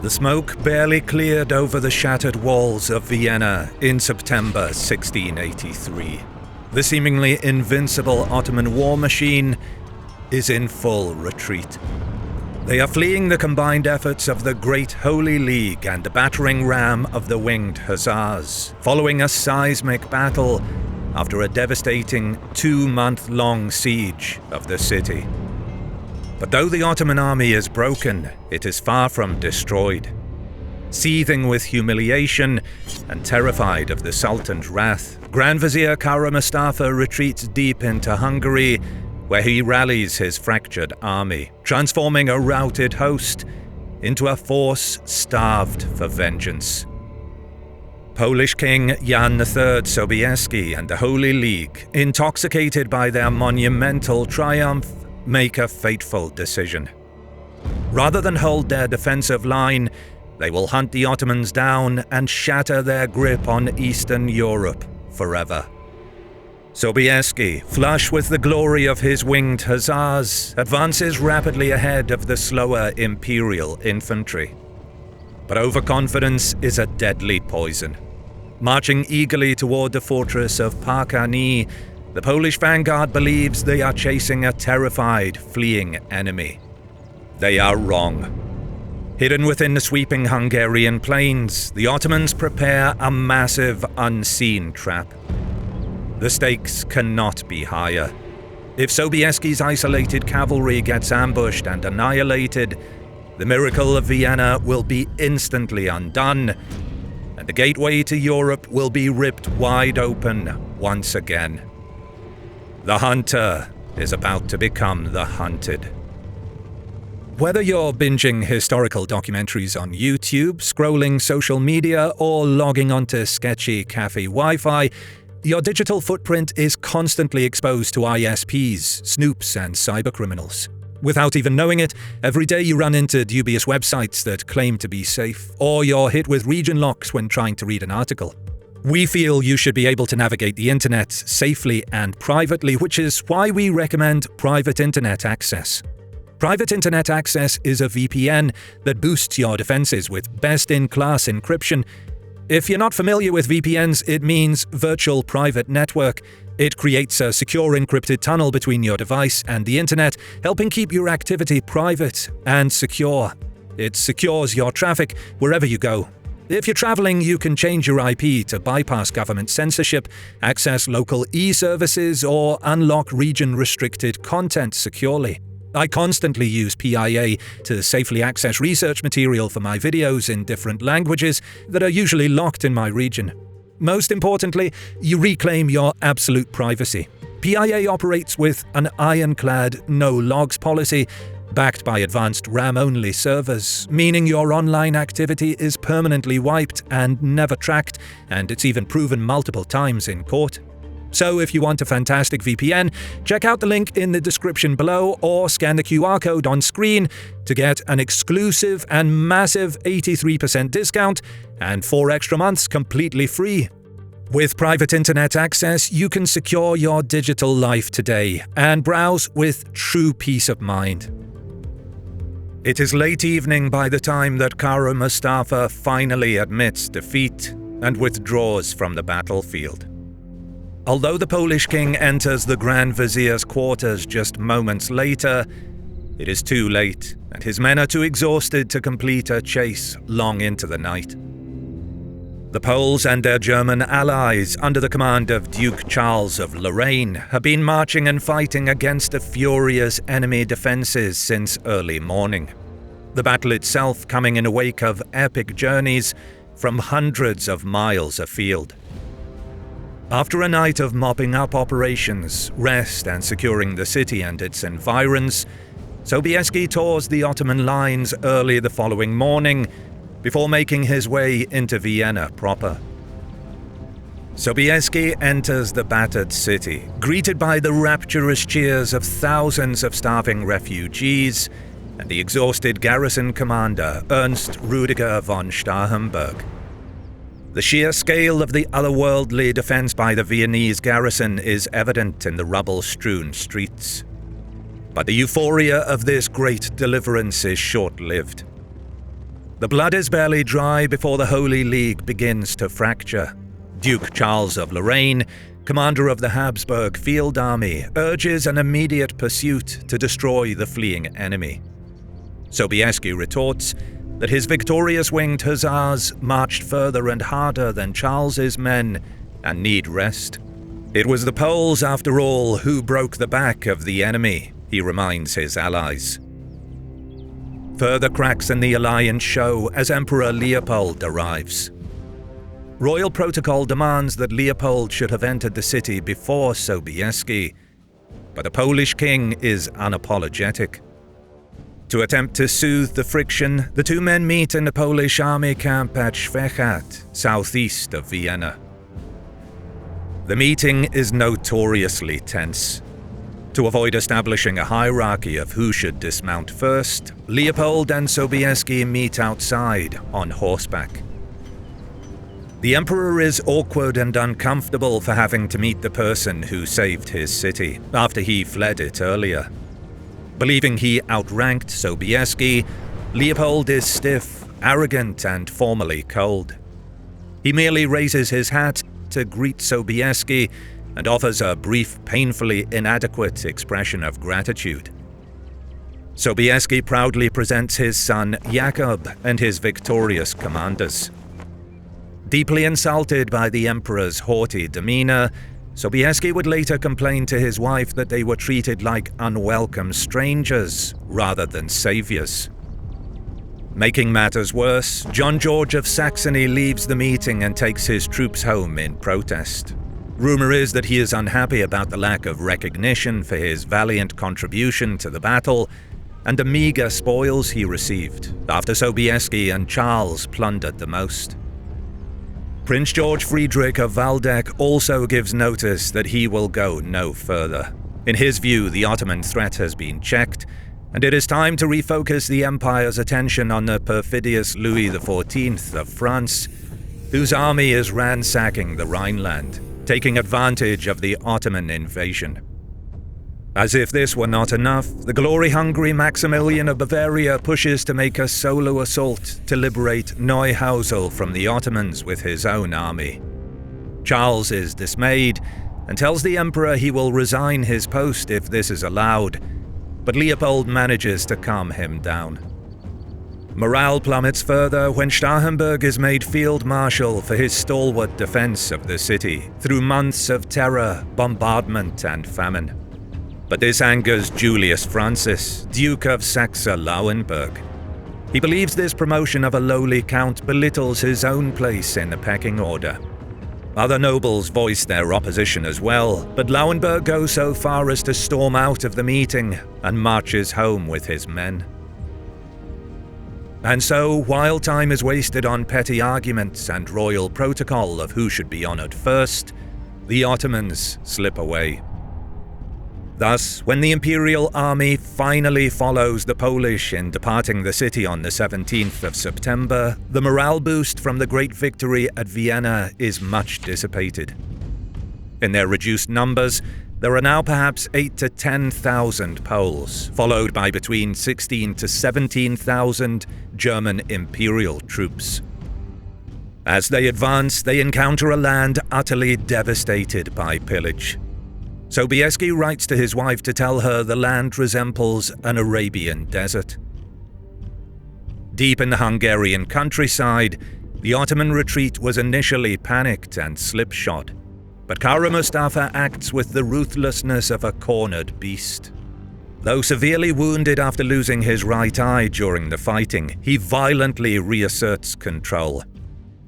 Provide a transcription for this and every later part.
The smoke barely cleared over the shattered walls of Vienna in September 1683. The seemingly invincible Ottoman war machine is in full retreat. They are fleeing the combined efforts of the Great Holy League and the battering ram of the Winged Hussars, following a seismic battle after a devastating 2-month-long siege of the city. But though the Ottoman army is broken, it is far from destroyed. Seething with humiliation and terrified of the Sultan's wrath, Grand Vizier Kara Mustafa retreats deep into Hungary, where he rallies his fractured army, transforming a routed host into a force starved for vengeance. Polish King Jan III Sobieski and the Holy League, intoxicated by their monumental triumph, make a fateful decision. Rather than hold their defensive line, they will hunt the Ottomans down and shatter their grip on Eastern Europe forever. Sobieski, flush with the glory of his winged hussars, advances rapidly ahead of the slower imperial infantry. But overconfidence is a deadly poison. Marching eagerly toward the fortress of Parkani, the Polish vanguard believes they are chasing a terrified, fleeing enemy. They are wrong. Hidden within the sweeping Hungarian plains, the Ottomans prepare a massive, unseen trap. The stakes cannot be higher. If Sobieski's isolated cavalry gets ambushed and annihilated, the miracle of Vienna will be instantly undone, and the gateway to Europe will be ripped wide open once again. The hunter is about to become the hunted. Whether you're binging historical documentaries on YouTube, scrolling social media, or logging onto sketchy cafe Wi-Fi, your digital footprint is constantly exposed to ISPs, snoops, and cybercriminals. Without even knowing it, every day you run into dubious websites that claim to be safe, or you're hit with region locks when trying to read an article. We feel you should be able to navigate the internet safely and privately, which is why we recommend Private Internet Access. Private Internet Access is a VPN that boosts your defenses with best-in-class encryption. If you're not familiar with VPNs, it means Virtual Private Network. It creates a secure encrypted tunnel between your device and the internet, helping keep your activity private and secure. It secures your traffic wherever you go. If you're traveling, you can change your IP to bypass government censorship, access local e-services, or unlock region-restricted content securely. I constantly use PIA to safely access research material for my videos in different languages that are usually locked in my region. Most importantly, you reclaim your absolute privacy. PIA operates with an ironclad no-logs policy, backed by advanced RAM-only servers, meaning your online activity is permanently wiped and never tracked, and it's even proven multiple times in court. So if you want a fantastic VPN, check out the link in the description below or scan the QR code on screen to get an exclusive and massive 83% discount and 4 extra months completely free. With Private Internet Access, you can secure your digital life today and browse with true peace of mind. It is late evening by the time that Kara Mustafa finally admits defeat and withdraws from the battlefield. Although the Polish king enters the Grand Vizier's quarters just moments later, it is too late, and his men are too exhausted to complete a chase long into the night. The Poles and their German allies, under the command of Duke Charles of Lorraine, have been marching and fighting against the furious enemy defenses since early morning. The battle itself coming in a wake of epic journeys from hundreds of miles afield. After a night of mopping up operations, rest and securing the city and its environs, Sobieski tours the Ottoman lines early the following morning before making his way into Vienna proper. Sobieski enters the battered city, greeted by the rapturous cheers of thousands of starving refugees and the exhausted garrison commander Ernst Rüdiger von Starhemberg. The sheer scale of the otherworldly defense by the Viennese garrison is evident in the rubble-strewn streets. But the euphoria of this great deliverance is short-lived. The blood is barely dry before the Holy League begins to fracture. Duke Charles of Lorraine, commander of the Habsburg field army, urges an immediate pursuit to destroy the fleeing enemy. Sobieski retorts that his victorious winged hussars marched further and harder than Charles's men and need rest. It was the Poles, after all, who broke the back of the enemy, he reminds his allies. Further cracks in the alliance show as Emperor Leopold arrives. Royal protocol demands that Leopold should have entered the city before Sobieski, but the Polish king is unapologetic. To attempt to soothe the friction, the two men meet in the Polish army camp at Schwechat, southeast of Vienna. The meeting is notoriously tense. To avoid establishing a hierarchy of who should dismount first, Leopold and Sobieski meet outside on horseback. The emperor is awkward and uncomfortable for having to meet the person who saved his city after he fled it earlier. Believing he outranked Sobieski, Leopold is stiff, arrogant, and formally cold. He merely raises his hat to greet Sobieski and offers a brief, painfully inadequate expression of gratitude. Sobieski proudly presents his son Jakob and his victorious commanders. Deeply insulted by the emperor's haughty demeanor, Sobieski would later complain to his wife that they were treated like unwelcome strangers rather than saviors. Making matters worse, John George of Saxony leaves the meeting and takes his troops home in protest. Rumor is that he is unhappy about the lack of recognition for his valiant contribution to the battle and the meager spoils he received after Sobieski and Charles plundered the most. Prince George Friedrich of Waldeck also gives notice that he will go no further. In his view, the Ottoman threat has been checked, and it is time to refocus the empire's attention on the perfidious Louis XIV of France, whose army is ransacking the Rhineland, taking advantage of the Ottoman invasion. As if this were not enough, the glory-hungry Maximilian of Bavaria pushes to make a solo assault to liberate Neuhausen from the Ottomans with his own army. Charles is dismayed and tells the emperor he will resign his post if this is allowed, but Leopold manages to calm him down. Morale plummets further when Starhemberg is made field marshal for his stalwart defense of the city through months of terror, bombardment, and famine. But this angers Julius Francis, Duke of Saxe-Lauenburg. He believes this promotion of a lowly count belittles his own place in the pecking order. Other nobles voice their opposition as well, but Lauenburg goes so far as to storm out of the meeting and marches home with his men. And so, while time is wasted on petty arguments and royal protocol of who should be honored first, the Ottomans slip away. Thus, when the imperial army finally follows the Polish in departing the city on the 17th of September, the morale boost from the great victory at Vienna is much dissipated. In their reduced numbers, there are now perhaps 8,000 to 10,000 Poles, followed by between 16,000 to 17,000 German imperial troops. As they advance, they encounter a land utterly devastated by pillage. Sobieski writes to his wife to tell her the land resembles an Arabian desert. Deep in the Hungarian countryside, the Ottoman retreat was initially panicked and slipshod, but Kara Mustafa acts with the ruthlessness of a cornered beast. Though severely wounded after losing his right eye during the fighting, he violently reasserts control.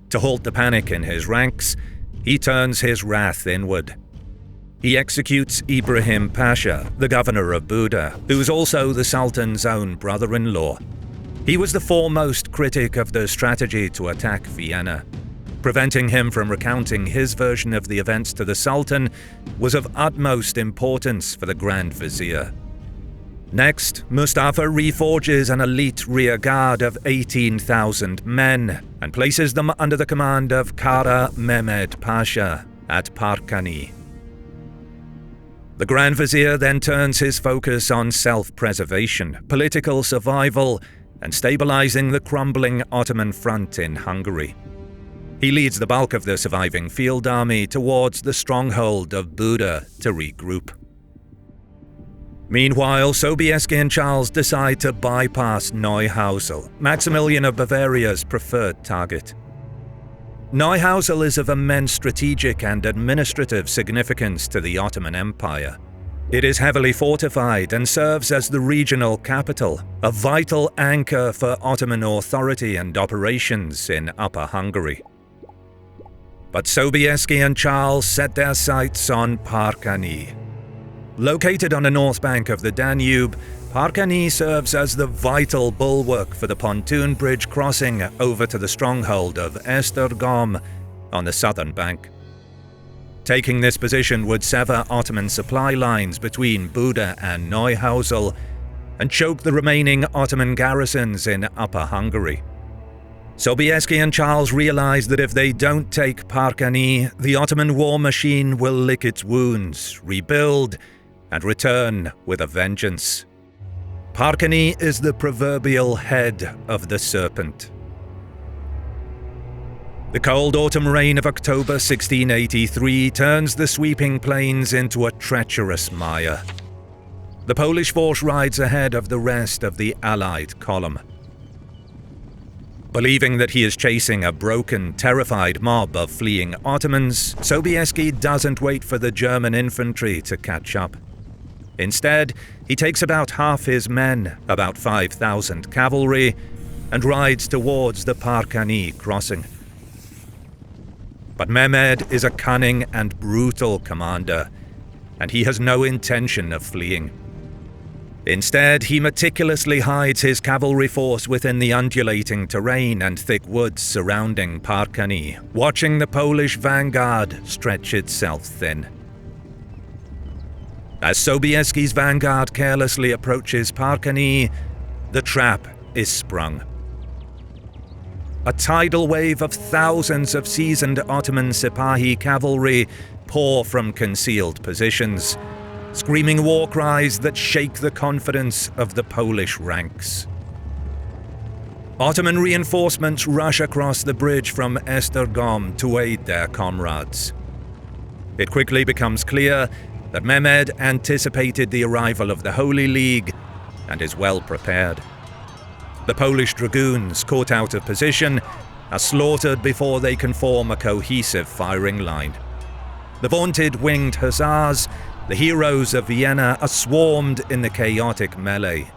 To halt the panic in his ranks, he turns his wrath inward. He executes Ibrahim Pasha, the governor of Buda, who is also the Sultan's own brother-in-law. He was the foremost critic of the strategy to attack Vienna. Preventing him from recounting his version of the events to the Sultan was of utmost importance for the Grand Vizier. Next, Mustafa reforges an elite rear guard of 18,000 men and places them under the command of Kara Mehmed Pasha at Parkani. The Grand Vizier then turns his focus on self-preservation, political survival, and stabilizing the crumbling Ottoman front in Hungary. He leads the bulk of the surviving field army towards the stronghold of Buda to regroup. Meanwhile, Sobieski and Charles decide to bypass Neuhäusel, Maximilian of Bavaria's preferred target. Neuhäusel is of immense strategic and administrative significance to the Ottoman Empire. It is heavily fortified and serves as the regional capital, a vital anchor for Ottoman authority and operations in Upper Hungary. But Sobieski and Charles set their sights on Parkani. Located on the north bank of the Danube, Parkani serves as the vital bulwark for the pontoon bridge crossing over to the stronghold of Esztergom on the southern bank. Taking this position would sever Ottoman supply lines between Buda and Neuhäusel and choke the remaining Ottoman garrisons in Upper Hungary. Sobieski and Charles realize that if they don't take Parkani, the Ottoman war machine will lick its wounds, rebuild, and return with a vengeance. Parkani is the proverbial head of the serpent. The cold autumn rain of October 1683 turns the sweeping plains into a treacherous mire. The Polish force rides ahead of the rest of the Allied column. Believing that he is chasing a broken, terrified mob of fleeing Ottomans, Sobieski doesn't wait for the German infantry to catch up. Instead, he takes about half his men, about 5,000 cavalry, and rides towards the Parkani crossing. But Mehmed is a cunning and brutal commander, and he has no intention of fleeing. Instead, he meticulously hides his cavalry force within the undulating terrain and thick woods surrounding Parkani, watching the Polish vanguard stretch itself thin. As Sobieski's vanguard carelessly approaches Parkani, the trap is sprung. A tidal wave of thousands of seasoned Ottoman Sipahi cavalry pour from concealed positions, screaming war cries that shake the confidence of the Polish ranks. Ottoman reinforcements rush across the bridge from Esztergom to aid their comrades. It quickly becomes clear that Mehmed anticipated the arrival of the Holy League and is well prepared. The Polish dragoons, caught out of position, are slaughtered before they can form a cohesive firing line. The vaunted winged hussars, the heroes of Vienna, are swarmed in the chaotic melee.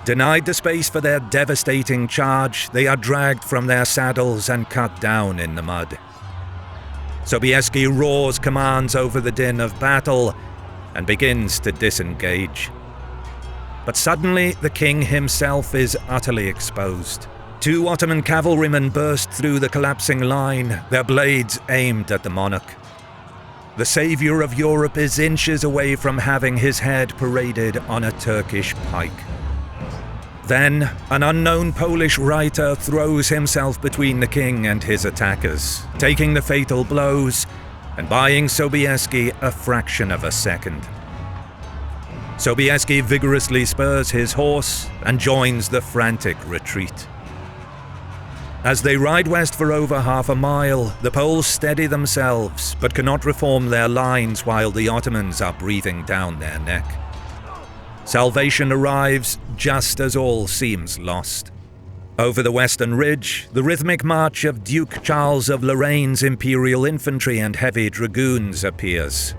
Denied the space for their devastating charge, they are dragged from their saddles and cut down in the mud. Sobieski roars commands over the din of battle and begins to disengage. But suddenly, the king himself is utterly exposed. Two Ottoman cavalrymen burst through the collapsing line, their blades aimed at the monarch. The savior of Europe is inches away from having his head paraded on a Turkish pike. Then, an unknown Polish writer throws himself between the king and his attackers, taking the fatal blows and buying Sobieski a fraction of a second. Sobieski vigorously spurs his horse and joins the frantic retreat. As they ride west for over half a mile, the Poles steady themselves but cannot reform their lines while the Ottomans are breathing down their neck. Salvation arrives just as all seems lost. Over the western ridge, the rhythmic march of Duke Charles of Lorraine's Imperial Infantry and Heavy Dragoons appears.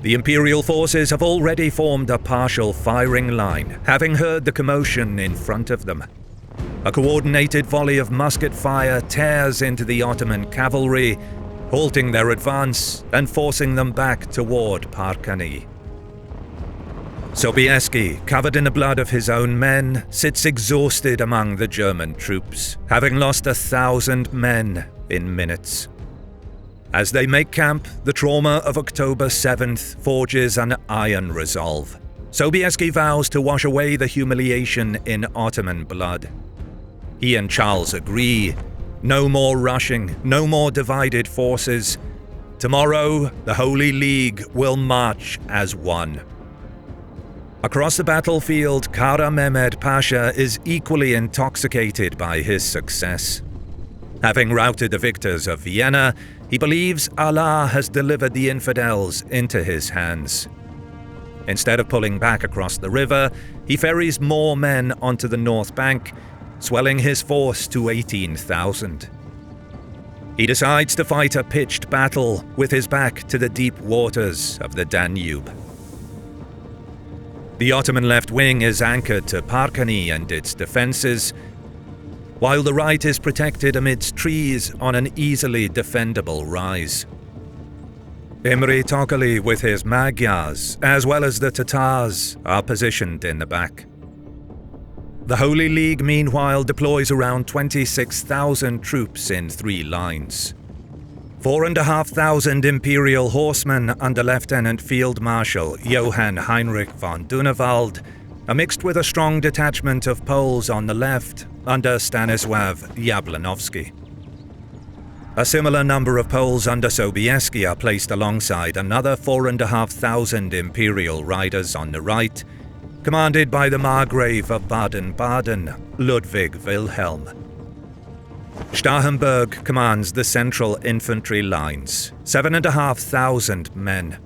The Imperial forces have already formed a partial firing line, having heard the commotion in front of them. A coordinated volley of musket fire tears into the Ottoman cavalry, halting their advance and forcing them back toward Parkani. Sobieski, covered in the blood of his own men, sits exhausted among the German troops, having lost 1,000 men in minutes. As they make camp, the trauma of October 7th forges an iron resolve. Sobieski vows to wash away the humiliation in Ottoman blood. He and Charles agree. No more rushing, no more divided forces. Tomorrow, the Holy League will march as one. Across the battlefield, Kara Mehmed Pasha is equally intoxicated by his success. Having routed the victors of Vienna, he believes Allah has delivered the infidels into his hands. Instead of pulling back across the river, he ferries more men onto the north bank, swelling his force to 18,000. He decides to fight a pitched battle with his back to the deep waters of the Danube. The Ottoman left wing is anchored to Parkani and its defences, while the right is protected amidst trees on an easily defendable rise. Imre Tokali with his Magyars, as well as the Tatars, are positioned in the back. The Holy League meanwhile deploys around 26,000 troops in 3 lines. 4,500 Imperial horsemen under Lieutenant Field Marshal Johann Heinrich von Dunewald are mixed with a strong detachment of Poles on the left under Stanisław Jabłonowski. A similar number of Poles under Sobieski are placed alongside another 4,500 Imperial riders on the right, commanded by the Margrave of Baden-Baden, Ludwig Wilhelm. Starhemberg commands the central infantry lines, 7,500 men.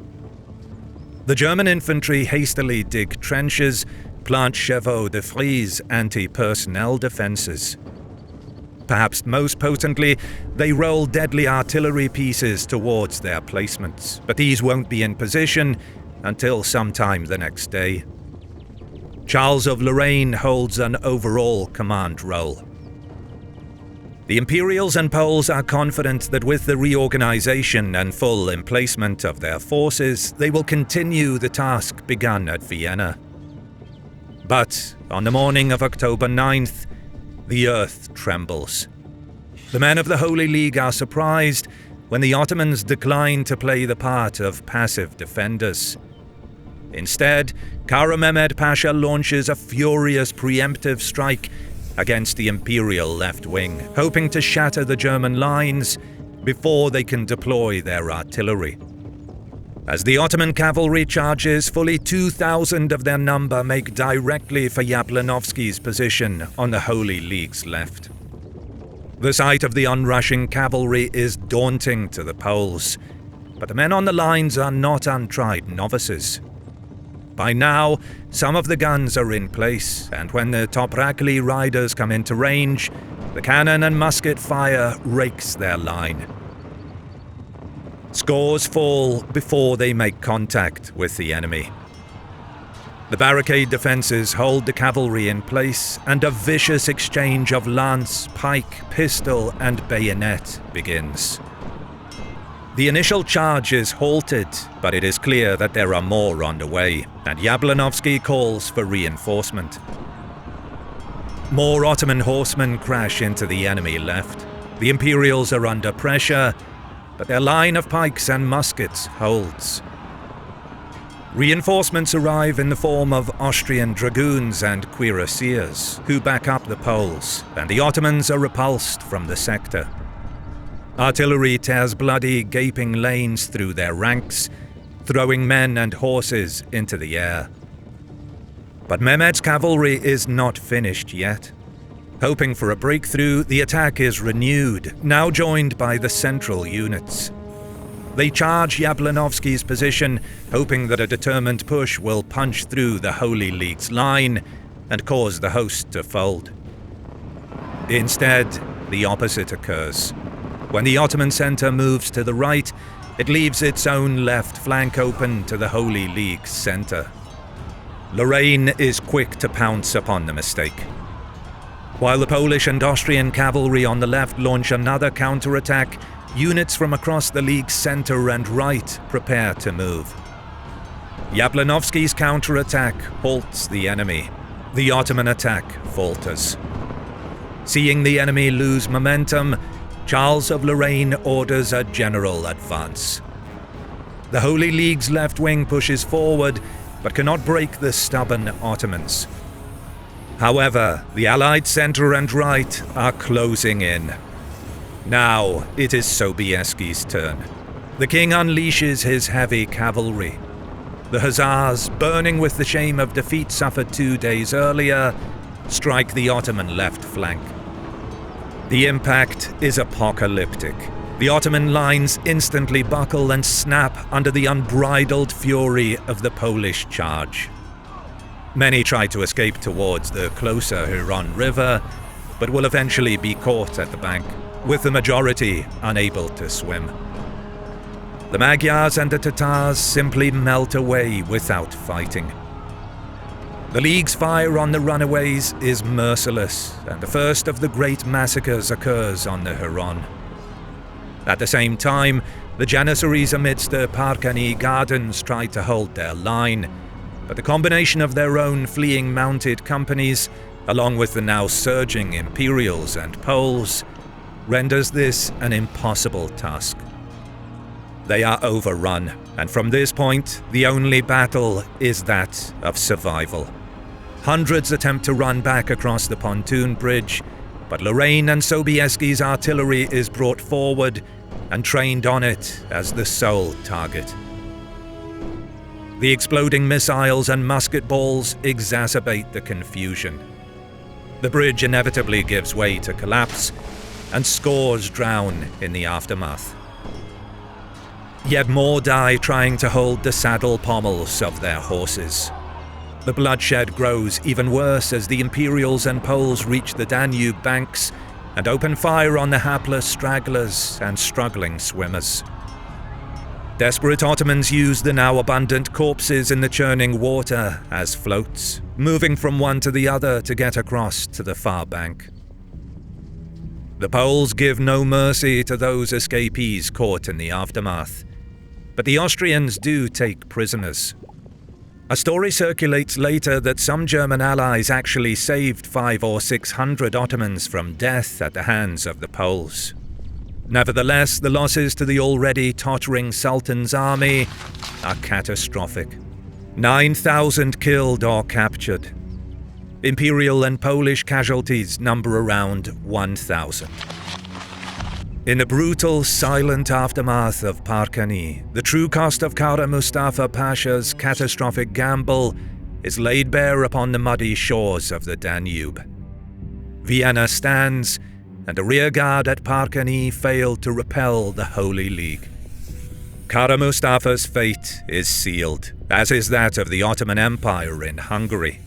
The German infantry hastily dig trenches, plant chevaux de frise anti-personnel defences. Perhaps most potently, they roll deadly artillery pieces towards their placements, but these won't be in position until sometime the next day. Charles of Lorraine holds an overall command role. The Imperials and Poles are confident that with the reorganization and full emplacement of their forces, they will continue the task begun at Vienna. But on the morning of October 9th, the earth trembles. The men of the Holy League are surprised when the Ottomans decline to play the part of passive defenders. Instead, Kara Mehmed Pasha launches a furious preemptive strike against the Imperial left wing, hoping to shatter the German lines before they can deploy their artillery. As the Ottoman cavalry charges, fully 2,000 of their number make directly for Jabłonowski's position on the Holy League's left. The sight of the onrushing cavalry is daunting to the Poles, but the men on the lines are not untried novices. By now, some of the guns are in place, and when the Toprakli riders come into range, the cannon and musket fire rakes their line. Scores fall before they make contact with the enemy. The barricade defences hold the cavalry in place, and a vicious exchange of lance, pike, pistol, and bayonet begins. The initial charge is halted, but it is clear that there are more on the way, and Jabłonowski calls for reinforcement. More Ottoman horsemen crash into the enemy left. The Imperials are under pressure, but their line of pikes and muskets holds. Reinforcements arrive in the form of Austrian dragoons and cuirassiers, who back up the Poles, and the Ottomans are repulsed from the sector. Artillery tears bloody, gaping lanes through their ranks, throwing men and horses into the air. But Mehmed's cavalry is not finished yet. Hoping for a breakthrough, the attack is renewed, now joined by the central units. They charge Jabłonowski's position, hoping that a determined push will punch through the Holy League's line and cause the host to fold. Instead, the opposite occurs. When the Ottoman centre moves to the right, it leaves its own left flank open to the Holy League's centre. Lorraine is quick to pounce upon the mistake. While the Polish and Austrian cavalry on the left launch another counterattack, units from across the League's centre and right prepare to move. Jabłonowski's counterattack halts the enemy. The Ottoman attack falters. Seeing the enemy lose momentum, Charles of Lorraine orders a general advance. The Holy League's left wing pushes forward, but cannot break the stubborn Ottomans. However, the Allied centre and right are closing in. Now it is Sobieski's turn. The king unleashes his heavy cavalry. The Hussars, burning with the shame of defeat suffered 2 days earlier, strike the Ottoman left flank. The impact is apocalyptic. The Ottoman lines instantly buckle and snap under the unbridled fury of the Polish charge. Many try to escape towards the closer Huron River, but will eventually be caught at the bank, with the majority unable to swim. The Magyars and the Tatars simply melt away without fighting. The League's fire on the runaways is merciless, and the first of the great massacres occurs on the Huron. At the same time, the Janissaries amidst the Parkani gardens try to hold their line, but the combination of their own fleeing mounted companies, along with the now surging Imperials and Poles, renders this an impossible task. They are overrun, and from this point, the only battle is that of survival. Hundreds attempt to run back across the pontoon bridge, but Lorraine and Sobieski's artillery is brought forward and trained on it as the sole target. The exploding missiles and musket balls exacerbate the confusion. The bridge inevitably gives way to collapse, and scores drown in the aftermath. Yet more die trying to hold the saddle pommels of their horses. The bloodshed grows even worse as the Imperials and Poles reach the Danube banks and open fire on the hapless stragglers and struggling swimmers. Desperate Ottomans use the now abundant corpses in the churning water as floats, moving from one to the other to get across to the far bank. The Poles give no mercy to those escapees caught in the aftermath, but the Austrians do take prisoners. A story circulates later that some German allies actually saved 500 or 600 Ottomans from death at the hands of the Poles. Nevertheless, the losses to the already tottering Sultan's army are catastrophic. 9,000 killed or captured. Imperial and Polish casualties number around 1,000. In the brutal, silent aftermath of Parkani, the true cost of Kara Mustafa Pasha's catastrophic gamble is laid bare upon the muddy shores of the Danube. Vienna stands, and a rearguard at Parkani failed to repel the Holy League. Kara Mustafa's fate is sealed, as is that of the Ottoman Empire in Hungary.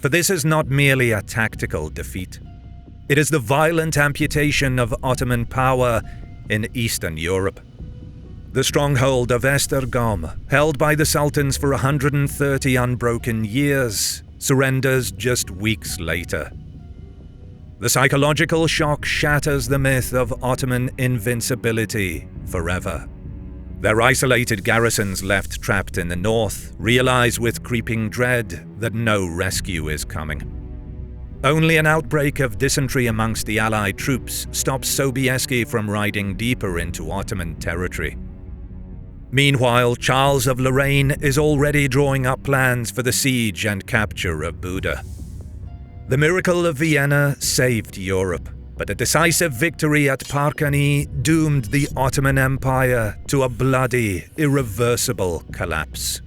For this is not merely a tactical defeat. It is the violent amputation of Ottoman power in Eastern Europe. The stronghold of Esztergom, held by the Sultans for 130 unbroken years, surrenders just weeks later. The psychological shock shatters the myth of Ottoman invincibility forever. Their isolated garrisons left trapped in the north realize with creeping dread that no rescue is coming. Only an outbreak of dysentery amongst the Allied troops stops Sobieski from riding deeper into Ottoman territory. Meanwhile, Charles of Lorraine is already drawing up plans for the siege and capture of Buda. The miracle of Vienna saved Europe, but a decisive victory at Parkani doomed the Ottoman Empire to a bloody, irreversible collapse.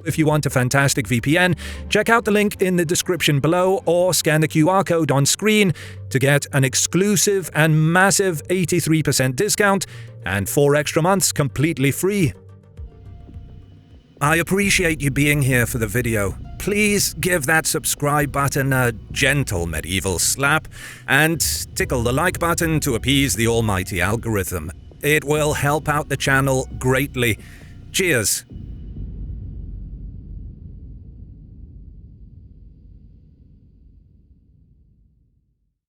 If you want a fantastic VPN, check out the link in the description below or scan the QR code on screen to get an exclusive and massive 83% discount and 4 extra months completely free. I appreciate you being here for the video. Please give that subscribe button a gentle medieval slap and tickle the like button to appease the almighty algorithm. It will help out the channel greatly. Cheers!